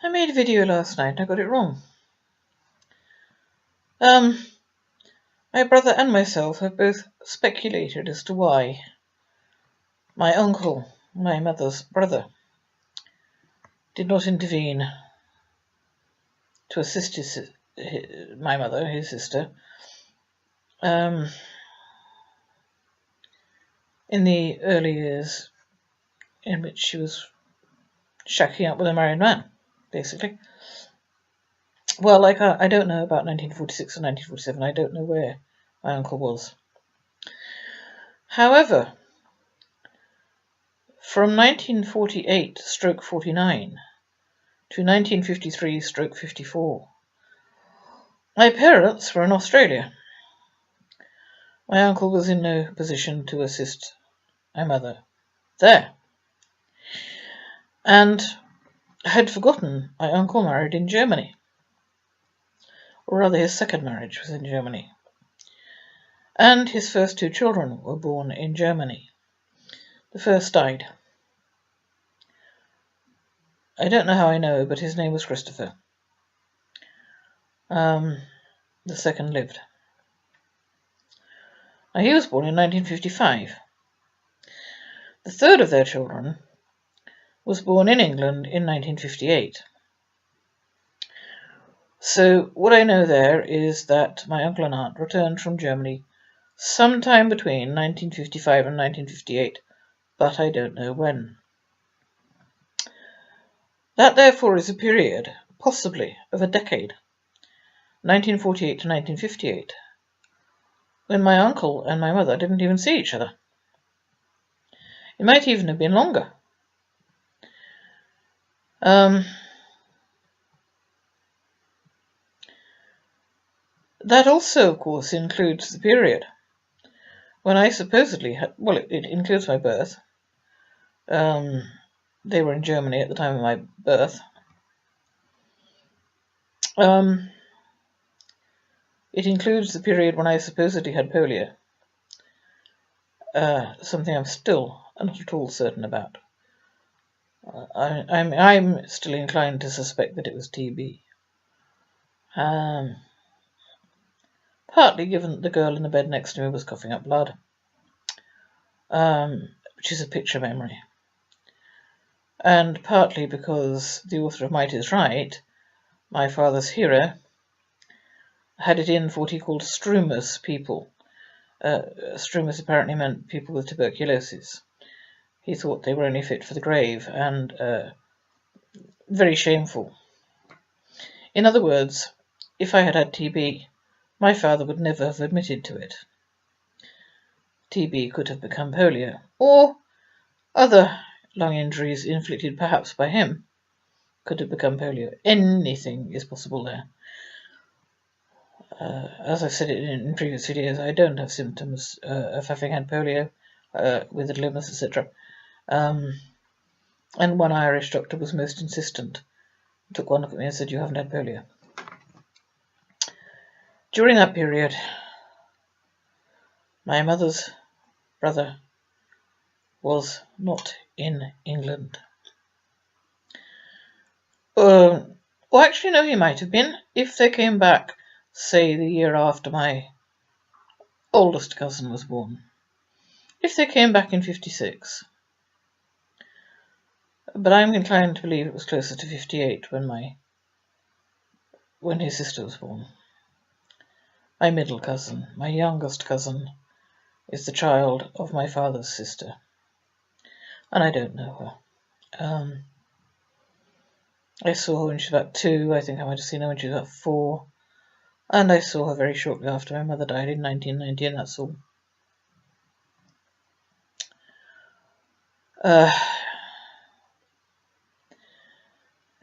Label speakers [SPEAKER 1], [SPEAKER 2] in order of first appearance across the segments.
[SPEAKER 1] I made a video last night and I got it wrong. My brother and myself have both speculated as to why my uncle, my mother's brother, did not intervene to assist my mother, his sister, in the early years in which she was shacking up with a married man, basically. Well, I don't know about 1946 or 1947. I don't know where my uncle was. However, from 1948/49 to 1953/54, my parents were in Australia. My uncle was in no position to assist my mother there, and had forgotten my uncle married in Germany, or rather his second marriage was in Germany, and his first two children were born in Germany. The first died. I don't know how I know, but his name was Christopher. The second lived. Now, he was born in 1955. The third of their children was born in England in 1958. So what I know there is that my uncle and aunt returned from Germany sometime between 1955 and 1958, but I don't know when. That therefore is a period, possibly, of a decade, 1948 to 1958, when my uncle and my mother didn't even see each other. It might even have been longer. That also, of course, includes the period when I supposedly had, well, it includes my birth. They were in Germany at the time of my birth. It includes the period when I supposedly had polio, something I'm still not at all certain about. I'm still inclined to suspect that it was TB. Partly given that the girl in the bed next to me was coughing up blood, which is a picture memory, and partly because the author of Might is Right, my father's hero, had it in for what he called strumous people. Strumous apparently meant people with tuberculosis. He thought they were only fit for the grave, and very shameful. In other words, if I had had TB, my father would never have admitted to it. TB could have become polio, or other lung injuries inflicted perhaps by him could have become polio. Anything is possible there. As I've said it in previous videos, I don't have symptoms of having had polio, withered limbs, etc. And one Irish doctor was most insistent. Took one look at me and said, "You haven't had polio." During that period, my mother's brother was not in England. Well, actually, no, he might have been if they came back, say, the year after my oldest cousin was born. If they came back in 56. But I'm inclined to believe it was closer to 58 when his sister was born. My middle cousin, my youngest cousin, is the child of my father's sister, and I don't know her. I saw her when she was about 2. I think I might have seen her when she was about 4, and I saw her very shortly after my mother died in 1990, and that's all.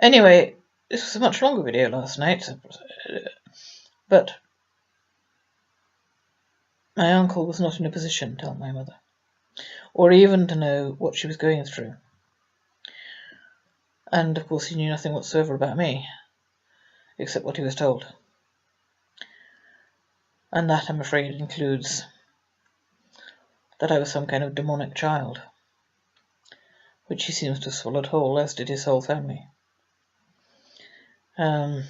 [SPEAKER 1] Anyway, this was a much longer video last night, but my uncle was not in a position to help my mother, or even to know what she was going through. And, of course, he knew nothing whatsoever about me, except what he was told. And that, I'm afraid, includes that I was some kind of demonic child, which he seems to have swallowed whole, as did his whole family. I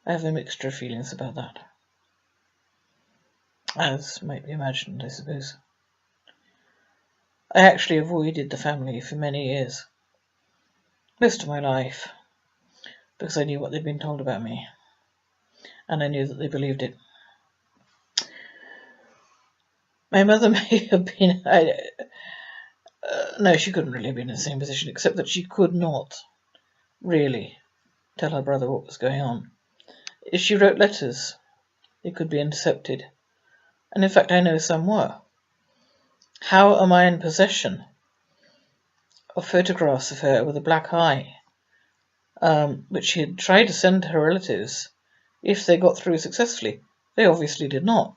[SPEAKER 1] have a mixture of feelings about that, as might be imagined, I suppose. I actually avoided the family for many years, most of my life, because I knew what they'd been told about me, and I knew that they believed it. My mother may have been... no, she couldn't really have been in the same position, except that she could not really tell her brother what was going on. If she wrote letters, they could be intercepted, and in fact I know some were. How am I in possession of photographs of her with a black eye, which she had tried to send to her relatives if they got through successfully? They obviously did not.